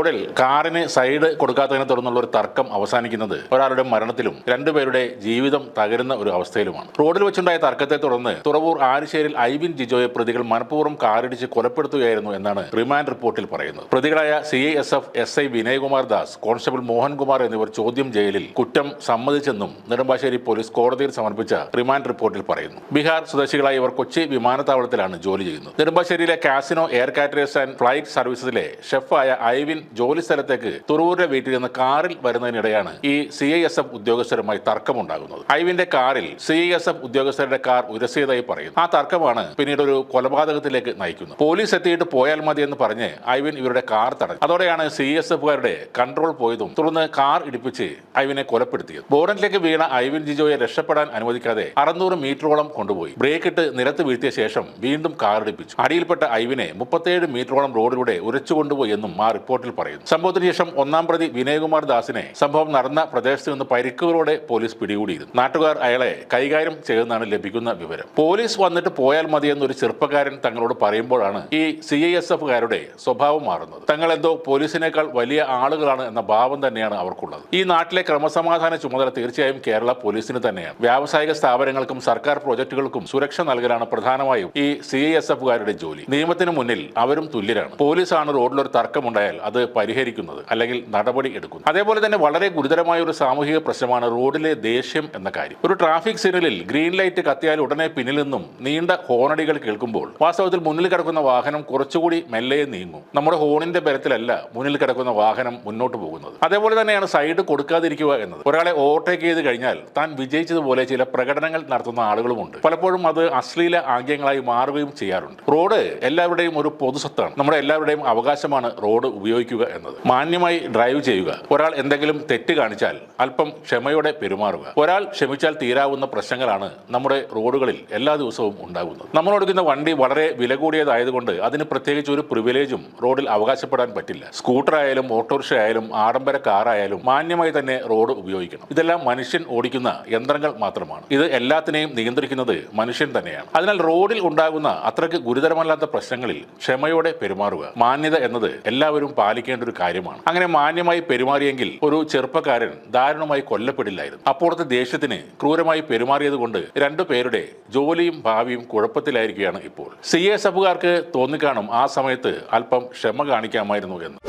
റോഡിൽ കാറിന് സൈഡ് കൊടുക്കാത്തതിനെ തുടർന്നുള്ള ഒരു തർക്കം അവസാനിക്കുന്നത് ഒരാളുടെ മരണത്തിലും രണ്ടുപേരുടെ ജീവിതം തകരുന്ന ഒരു അവസ്ഥയിലുമാണ്. റോഡിൽ വെച്ചുണ്ടായ തർക്കത്തെ തുടർന്ന് തുറവൂർ ആരിശ്ശേരിൽ ഐവിൻ ജിജോയെ പ്രതികൾ മനഃപൂർവ്വം കാറിടിച്ച് കൊലപ്പെടുത്തുകയായിരുന്നു എന്നാണ് റിമാൻഡ് റിപ്പോർട്ടിൽ പറയുന്നത്. പ്രതികളായ CISF SI Vinayakumar Das, constable Mohankumar എന്നിവർ ചോദ്യം ചെയ്യലിൽ കുറ്റം സമ്മതിച്ചെന്നും നെടുമ്പാശ്ശേരി പോലീസ് കോടതിയിൽ സമർപ്പിച്ച റിമാൻഡ് റിപ്പോർട്ടിൽ പറയുന്നു. ബീഹാർ സ്വദേശികളായ ഇവർ കൊച്ചി വിമാനത്താവളത്തിലാണ് ജോലി ചെയ്യുന്നത്. നെടുമ്പാശ്ശേരിയിലെ Casino air caterers and flight സർവീസസിലെ ഷെഫായ ഐവിൻ ജോലി സ്ഥലത്തേക്ക് തുറവൂരിലെ വീട്ടിൽ നിന്ന് കാറിൽ വരുന്നതിനിടെയാണ് ഈ CISF ഉദ്യോഗസ്ഥരുമായി തർക്കമുണ്ടാകുന്നത്. ഐവിന്റെ കാറിൽ CISF ഉദ്യോഗസ്ഥരുടെ കാർ ഉരസിയതായി പറയുന്നു. ആ തർക്കമാണ് പിന്നീട് ഒരു കൊലപാതകത്തിലേക്ക് നയിക്കുന്നത്. പോലീസ് എത്തിയിട്ട് പോയാൽ മതി എന്ന് പറഞ്ഞ് ഐവിൻ ഇവരുടെ കാർ തടഞ്ഞു. അതോടെയാണ് CISFകാരുടെ കൺട്രോൾ പോയതും തുടർന്ന് കാർ ഇടിപ്പിച്ച് ഐവിനെ കൊലപ്പെടുത്തിയത്. ബോർഡനിലേക്ക് വീണ ഐവിൻ ജിജോയെ രക്ഷപ്പെടാൻ അനുവദിക്കാതെ 600 മീറ്ററോളം കൊണ്ടുപോയി ബ്രേക്ക് ഇട്ട് നിരത്ത് വീഴ്ത്തിയ ശേഷം വീണ്ടും കാർ ഇടിപ്പിച്ചു. അടിയിൽപ്പെട്ട ഐവിനെ 37 മീറ്ററോളം റോഡിലൂടെ ഉരച്ചുകൊണ്ടുപോയി എന്നും ആ റിപ്പോർട്ടിൽ പറയുന്നു. സംഭവത്തിന് ശേഷം ഒന്നാം പ്രതി വിനയകുമാർ ദാസിനെ സംഭവം നടന്ന പ്രദേശത്ത് നിന്ന് പരിക്കുകളോടെ പോലീസ് പിടികൂടിയിരുന്നു. നാട്ടുകാർ അയാളെ കൈകാര്യം ചെയ്തെന്നാണ് ലഭിക്കുന്ന വിവരം. പോലീസ് വന്നിട്ട് പോയാൽ മതിയെന്നൊരു ചെറുപ്പക്കാരൻ തങ്ങളോട് പറയുമ്പോഴാണ് ഈ CISFകാരുടെ സ്വഭാവം മാറുന്നത്. തങ്ങൾ എന്തോ പോലീസിനേക്കാൾ വലിയ ആളുകളാണ് എന്ന ഭാവം തന്നെയാണ് അവർക്കുള്ളത്. ഈ നാട്ടിലെ ക്രമസമാധാന ചുമതല തീർച്ചയായും കേരള പോലീസിന് തന്നെയാണ്. വ്യാവസായിക സ്ഥാപനങ്ങൾക്കും സർക്കാർ പ്രോജക്റ്റുകൾക്കും സുരക്ഷ നൽകലാണ് പ്രധാനമായും ഈ CISFകാരുടെ ജോലി. നിയമത്തിന് മുന്നിൽ അവരും തുല്യരാണ്. പോലീസാണ് റോഡിലൊരു തർക്കമുണ്ടായാൽ അത് പരിഹരിക്കുന്നത്, അല്ലെങ്കിൽ നടപടി എടുക്കുന്നത്. അതേപോലെ തന്നെ വളരെ ഗുരുതരമായ ഒരു സാമൂഹിക പ്രശ്നമാണ് റോഡിലെ ദേഷ്യം എന്ന കാര്യം. ഒരു ട്രാഫിക് സിഗ്നലിൽ ഗ്രീൻ ലൈറ്റ് കത്തിയാൽ ഉടനെ പിന്നിൽ നിന്നും നീണ്ട ഹോണടികൾ കേൾക്കുമ്പോൾ വാസ്തവത്തിൽ മുന്നിൽ കിടക്കുന്ന വാഹനം കുറച്ചുകൂടി മെല്ലെ നീങ്ങും. നമ്മുടെ ഹോണിന്റെ ബലത്തിലല്ല മുന്നിൽ കിടക്കുന്ന വാഹനം മുന്നോട്ട് പോകുന്നത്. അതേപോലെ തന്നെയാണ് സൈഡ് കൊടുക്കാതിരിക്കുക എന്നത്. ഒരാളെ ഓവർടേക്ക് ചെയ്ത് കഴിഞ്ഞാൽ താൻ വിജയിച്ചതുപോലെ ചില പ്രകടനങ്ങൾ നടത്തുന്ന ആളുകളുമുണ്ട്. പലപ്പോഴും അത് അശ്ലീല ആംഗ്യങ്ങളായി മാറുകയും ചെയ്യാറുണ്ട്. റോഡ് എല്ലാവരുടെയും ഒരു പൊതുസ്വത്താണ്. നമ്മുടെ എല്ലാവരുടെയും അവകാശമാണ് റോഡ് ഉപയോഗിക്കുക എന്നത്. മാന്യമായി ഡ്രൈവ് ചെയ്യുക. ഒരാൾ എന്തെങ്കിലും തെറ്റ് കാണിച്ചാൽ അല്പം ക്ഷമയോടെ പെരുമാറുക. ഒരാൾ ക്ഷമിച്ചാൽ തീരാവുന്ന പ്രശ്നങ്ങളാണ് നമ്മുടെ റോഡുകളിൽ എല്ലാ ദിവസവും ഉണ്ടാകുന്നത്. നമ്മൾ ഓടിക്കുന്ന വണ്ടി വളരെ വില കൂടിയതായതുകൊണ്ട് അതിന് പ്രത്യേകിച്ച് ഒരു പ്രിവിലേജും റോഡിൽ അവകാശപ്പെടാൻ പറ്റില്ല. സ്കൂട്ടർ ആയാലും ഓട്ടോറിക്ഷ ആയാലും ആഡംബര കാറായാലും മാന്യമായി തന്നെ റോഡ് ഉപയോഗിക്കണം. ഇതെല്ലാം മനുഷ്യൻ ഓടിക്കുന്ന യന്ത്രങ്ങൾ മാത്രമാണ്. ഇത് എല്ലാത്തിനെയും നിയന്ത്രിക്കുന്നത് മനുഷ്യൻ തന്നെയാണ്. അതിനാൽ റോഡിൽ ഉണ്ടാകുന്ന അത്രയ്ക്ക് ഗുരുതരമല്ലാത്ത പ്രശ്നങ്ങളിൽ ക്ഷമയോടെ പെരുമാറുക. മാന്യത എന്നത് എല്ലാവരും പാലിക്കേണ്ട ഒരു കാര്യമാണ്. അങ്ങനെ മാന്യമായി പെരുമാറിയെങ്കിൽ ഒരു ചെറുപ്പക്കാരൻ ദാരുണമായി കൊല്ലപ്പെടില്ലായിരുന്നു. അപ്പോഴത്തെ ദേഷ്യത്തിന് ക്രൂരമായി പെരുമാറിയത് കൊണ്ട് രണ്ടുപേരുടെ ജോലിയും ഭാവിയും കുഴപ്പത്തിലായിരിക്കുകയാണ് ഇപ്പോൾ. CISFകാർക്ക് തോന്നിക്കാണും ആ സമയത്ത് അല്പം ക്ഷമ കാണിക്കാമായിരുന്നു എന്ന്.